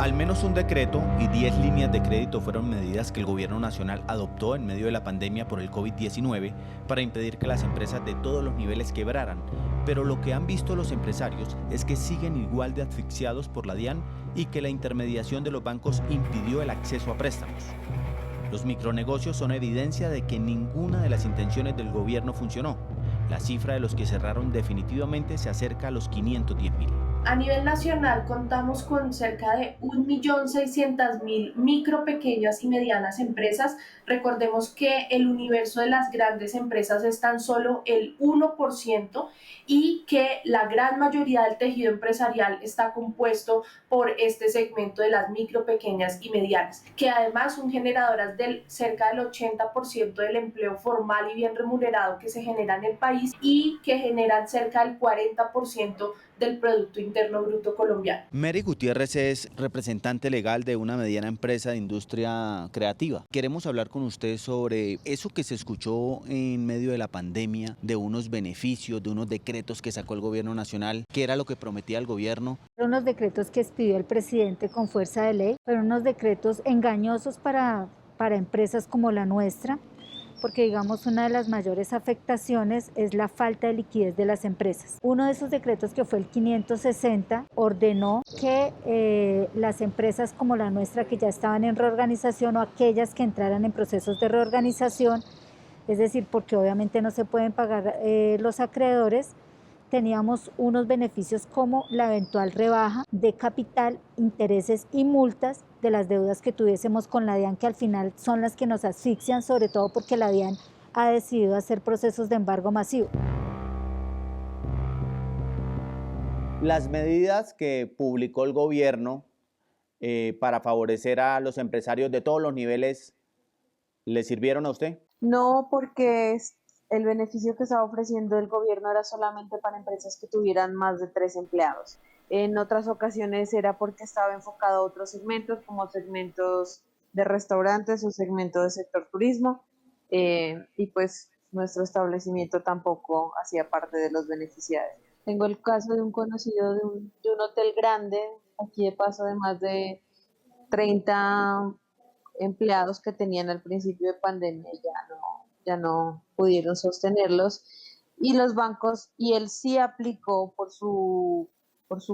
Al menos un decreto y 10 líneas de crédito fueron medidas que el gobierno nacional adoptó en medio de la pandemia por el COVID-19 para impedir que las empresas de todos los niveles quebraran. Pero lo que han visto los empresarios es que siguen igual de asfixiados por la DIAN y que la intermediación de los bancos impidió el acceso a préstamos. Los micronegocios son evidencia de que ninguna de las intenciones del gobierno funcionó. La cifra de los que cerraron definitivamente se acerca a los 510.000. A nivel nacional contamos con cerca de 1.600.000 micro, pequeñas y medianas empresas. Recordemos que el universo de las grandes empresas es tan solo el 1% y que la gran mayoría del tejido empresarial está compuesto por este segmento de las micro, pequeñas y medianas, que además son generadoras del cerca del 80% del empleo formal y bien remunerado que se genera en el país y que generan cerca del 40% del Producto Interno Bruto colombiano. Mary Gutiérrez es representante legal de una mediana empresa de industria creativa. Queremos hablar con usted sobre eso que se escuchó en medio de la pandemia, de unos beneficios, de unos decretos que sacó el gobierno nacional. ¿Qué era lo que prometía el gobierno? Unos decretos que expidió el presidente con fuerza de ley, pero unos decretos engañosos para empresas como la nuestra, porque digamos una de las mayores afectaciones es la falta de liquidez de las empresas. Uno de esos decretos, que fue el 560, ordenó que las empresas como la nuestra, que ya estaban en reorganización, o aquellas que entraran en procesos de reorganización, es decir, porque obviamente no se pueden pagar los acreedores, teníamos unos beneficios como la eventual rebaja de capital, intereses y multas de las deudas que tuviésemos con la DIAN, que al final son las que nos asfixian, sobre todo porque la DIAN ha decidido hacer procesos de embargo masivo. Las medidas que publicó el gobierno para favorecer a los empresarios de todos los niveles, ¿le sirvieron a usted? No, porque el beneficio que estaba ofreciendo el gobierno era solamente para empresas que tuvieran más de 3 empleados. En otras ocasiones era porque estaba enfocado a otros segmentos, como segmentos de restaurantes o segmentos de sector turismo, y pues nuestro establecimiento tampoco hacía parte de los beneficiarios. Tengo el caso de un conocido de un hotel grande, aquí de paso, de más de 30 empleados que tenían al principio de pandemia, ya no pudieron sostenerlos, y los bancos, y él sí aplicó por su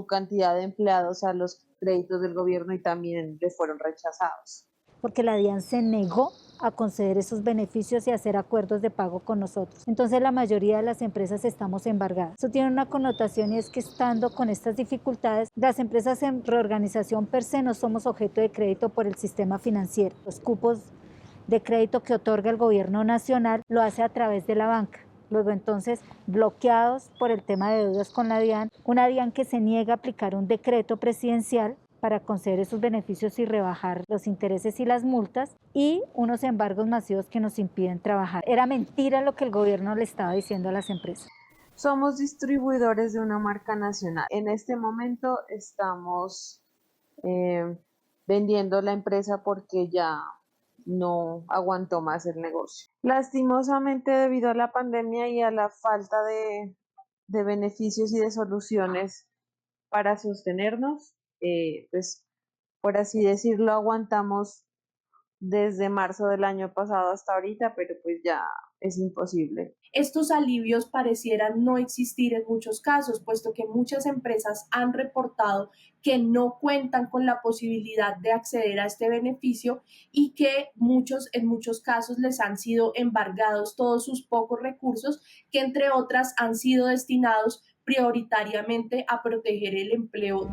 cantidad de empleados a los créditos del gobierno y también le fueron rechazados. Porque la DIAN se negó a conceder esos beneficios y hacer acuerdos de pago con nosotros. Entonces la mayoría de las empresas estamos embargadas. Eso tiene una connotación, y es que estando con estas dificultades, las empresas en reorganización per se no somos objeto de crédito por el sistema financiero. Los cupos de crédito que otorga el gobierno nacional lo hace a través de la banca. Luego entonces, bloqueados por el tema de deudas con la DIAN, una DIAN que se niega a aplicar un decreto presidencial para conceder esos beneficios y rebajar los intereses y las multas, y unos embargos masivos que nos impiden trabajar. Era mentira lo que el gobierno le estaba diciendo a las empresas. Somos distribuidores de una marca nacional. En este momento estamos vendiendo la empresa porque ya no aguantó más el negocio. Lastimosamente, debido a la pandemia y a la falta de beneficios y de soluciones para sostenernos, pues por así decirlo, aguantamos desde marzo del año pasado hasta ahorita, pero pues ya es imposible. Estos alivios parecieran no existir en muchos casos, puesto que muchas empresas han reportado que no cuentan con la posibilidad de acceder a este beneficio y que en muchos casos les han sido embargados todos sus pocos recursos, que entre otras han sido destinados prioritariamente a proteger el empleo.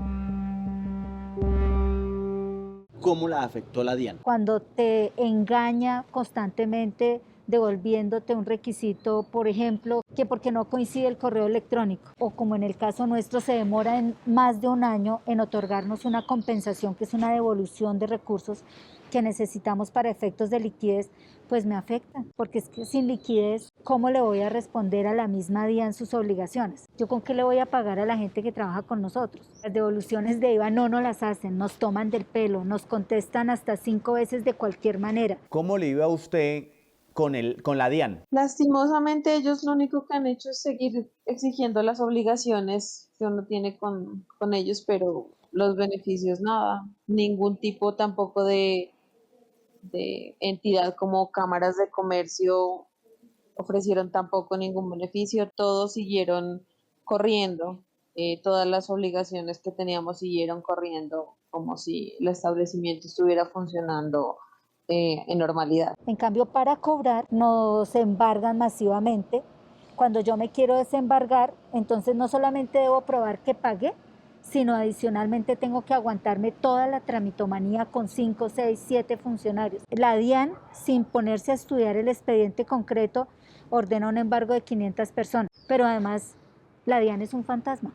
¿Cómo la afectó la DIAN? Cuando te engaña constantemente devolviéndote un requisito, por ejemplo, que porque no coincide el correo electrónico, o como en el caso nuestro se demora en más de un año en otorgarnos una compensación, que es una devolución de recursos que necesitamos para efectos de liquidez, pues me afecta, porque es que sin liquidez, ¿cómo le voy a responder a la misma DIAN sus obligaciones? ¿Yo con qué le voy a pagar a la gente que trabaja con nosotros? Las devoluciones de IVA no nos las hacen, nos toman del pelo, nos contestan hasta 5 veces de cualquier manera. ¿Cómo le iba a usted con la DIAN? Lastimosamente ellos lo único que han hecho es seguir exigiendo las obligaciones que uno tiene con ellos, pero los beneficios nada, ningún tipo tampoco de entidad como cámaras de comercio ofrecieron tampoco ningún beneficio, todos siguieron corriendo, todas las obligaciones que teníamos siguieron corriendo como si el establecimiento estuviera funcionando en normalidad. En cambio, para cobrar nos embargan masivamente. Cuando yo me quiero desembargar, entonces no solamente debo probar que pagué, sino adicionalmente tengo que aguantarme toda la tramitomanía con 5, 6, 7 funcionarios. La DIAN, sin ponerse a estudiar el expediente concreto, ordena un embargo de 500 personas, pero además la DIAN es un fantasma.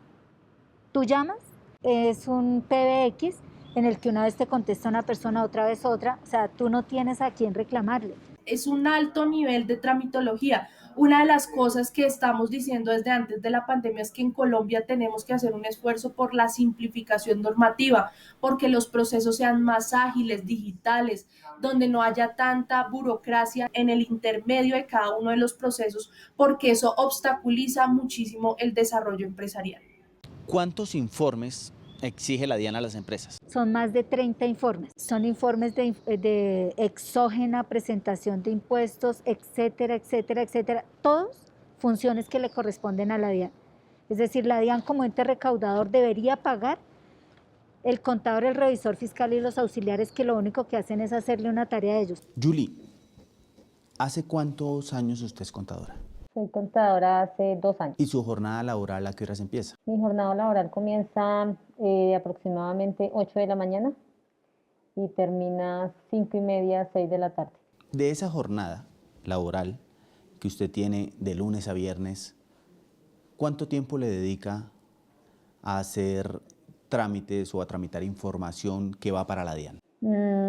Tú llamas, es un PBX en el que una vez te contesta una persona, otra vez otra, o sea, tú no tienes a quién reclamarle. Es un alto nivel de tramitología. Una de las cosas que estamos diciendo desde antes de la pandemia es que en Colombia tenemos que hacer un esfuerzo por la simplificación normativa, porque los procesos sean más ágiles, digitales, donde no haya tanta burocracia en el intermedio de cada uno de los procesos, porque eso obstaculiza muchísimo el desarrollo empresarial. ¿Cuántos informes exige la DIAN a las empresas? Son más de 30 informes. Son informes de exógena, presentación de impuestos, etcétera, etcétera, etcétera. Todos funciones que le corresponden a la DIAN. Es decir, la DIAN como ente recaudador debería pagar el contador, el revisor fiscal y los auxiliares, que lo único que hacen es hacerle una tarea a ellos. Julie, ¿hace cuántos años usted es contadora? Soy contadora hace 2 años. ¿Y su jornada laboral a qué horas empieza? Mi jornada laboral comienza aproximadamente 8 de la mañana y termina 5:30, 6 de la tarde. De esa jornada laboral que usted tiene de lunes a viernes, ¿cuánto tiempo le dedica a hacer trámites o a tramitar información que va para la DIAN?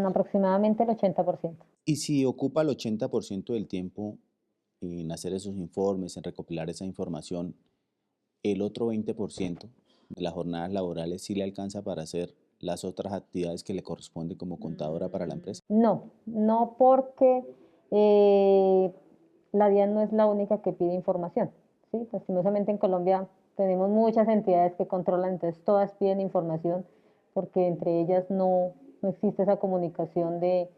Aproximadamente el 80%. Y si ocupa el 80% del tiempo en hacer esos informes, en recopilar esa información, el otro 20% de las jornadas laborales sí le alcanza para hacer las otras actividades que le corresponden como contadora para la empresa. No porque la DIAN no es la única que pide información, ¿sí? Lastimosamente en Colombia tenemos muchas entidades que controlan, entonces todas piden información porque entre ellas no existe esa comunicación de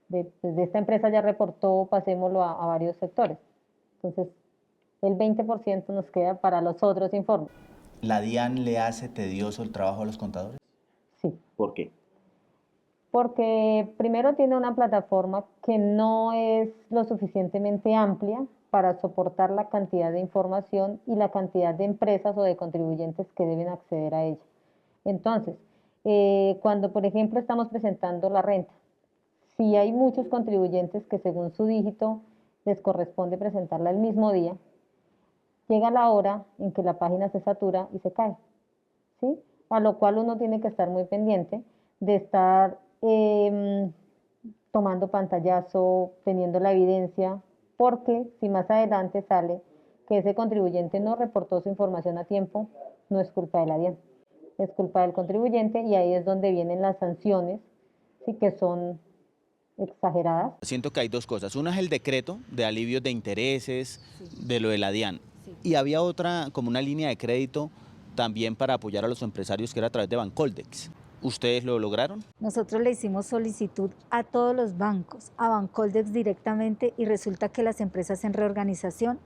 esta empresa ya reportó, pasémoslo a varios sectores. Entonces, el 20% nos queda para los otros informes. ¿La DIAN le hace tedioso el trabajo a los contadores? Sí. ¿Por qué? Porque primero tiene una plataforma que no es lo suficientemente amplia para soportar la cantidad de información y la cantidad de empresas o de contribuyentes que deben acceder a ella. Entonces, cuando por ejemplo estamos presentando la renta, si hay muchos contribuyentes que según su dígito les corresponde presentarla el mismo día, llega la hora en que la página se satura y se cae, ¿sí? A lo cual uno tiene que estar muy pendiente de estar tomando pantallazo, teniendo la evidencia, porque si más adelante sale que ese contribuyente no reportó su información a tiempo, no es culpa de la DIAN, es culpa del contribuyente y ahí es donde vienen las sanciones, sí, que son exageradas. Siento que hay dos cosas. Una es el decreto de alivios de intereses, de lo de la DIAN. Y había otra, como una línea de crédito también para apoyar a los empresarios, que era a través de Bancoldex. ¿Ustedes lo lograron? Nosotros le hicimos solicitud a todos los bancos, a Bancoldex directamente, y resulta que las empresas en reorganización,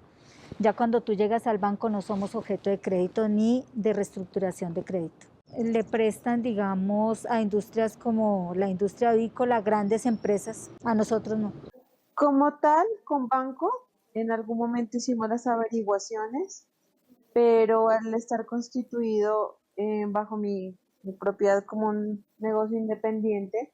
ya cuando tú llegas al banco no somos objeto de crédito ni de reestructuración de crédito. Le prestan, digamos, a industrias como la industria avícola, grandes empresas, a nosotros no. Como tal, con banco, en algún momento hicimos las averiguaciones, pero al estar constituido bajo mi propiedad como un negocio independiente,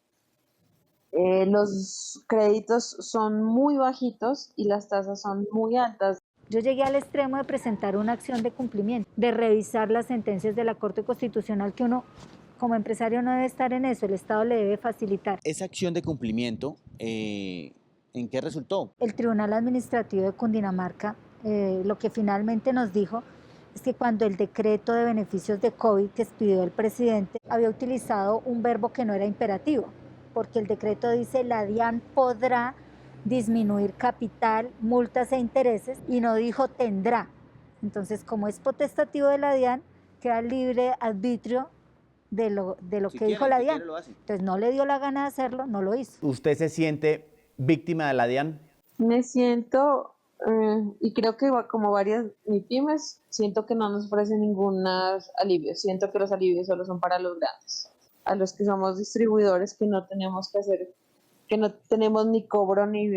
los créditos son muy bajitos y las tasas son muy altas. Yo llegué al extremo de presentar una acción de cumplimiento, de revisar las sentencias de la Corte Constitucional, que uno como empresario no debe estar en eso, el Estado le debe facilitar. Esa acción de cumplimiento, ¿en qué resultó? El Tribunal Administrativo de Cundinamarca lo que finalmente nos dijo es que cuando el decreto de beneficios de COVID que expidió el presidente había utilizado un verbo que no era imperativo, porque el decreto dice la DIAN podrá disminuir capital, multas e intereses, y no dijo tendrá. Entonces, como es potestativo de la DIAN, queda libre arbitrio de lo que dijo la DIAN. Entonces no le dio la gana de hacerlo, no lo hizo. ¿Usted se siente víctima de la DIAN? Me siento, y creo que como varias MIPYMES, siento que no nos ofrecen ningún alivio. Siento que los alivios solo son para los grandes, a los que somos distribuidores, que no tenemos que hacer, que no tenemos ni cobro ni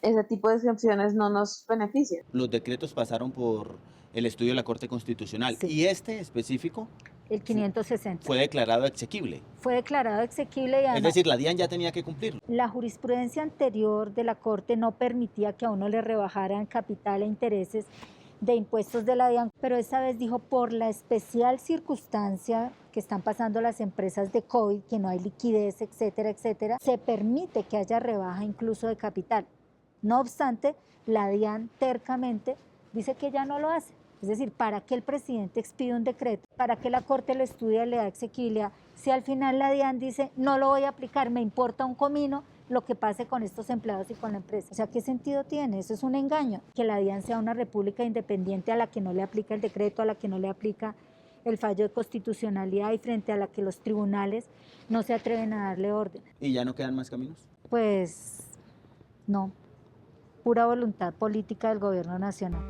ese tipo de excepciones no nos benefician. Los decretos pasaron por el estudio de la Corte Constitucional, Sí. y este específico El 560. fue declarado exequible. Fue declarado exequible y además, Es decir, la DIAN ya tenía que cumplirlo. la jurisprudencia anterior de la Corte no permitía que a uno le rebajaran capital e intereses de impuestos de la DIAN, pero esta vez dijo por la especial circunstancia que están pasando las empresas de COVID, que no hay liquidez, etcétera, etcétera, se permite que haya rebaja incluso de capital. No obstante, la DIAN tercamente dice que ya no lo hace. Es decir, ¿para qué el presidente expide un decreto? ¿Para qué la Corte lo estudia y le da exequibilidad? Si al final la DIAN dice, no lo voy a aplicar, me importa un comino lo que pase con estos empleados y con la empresa. O sea, ¿qué sentido tiene? Eso es un engaño. Que la DIAN sea una república independiente a la que no le aplica el decreto, a la que no le aplica el fallo de constitucionalidad y frente a la que los tribunales no se atreven a darle orden. ¿Y ya no quedan más caminos? Pues no, pura voluntad política del gobierno nacional.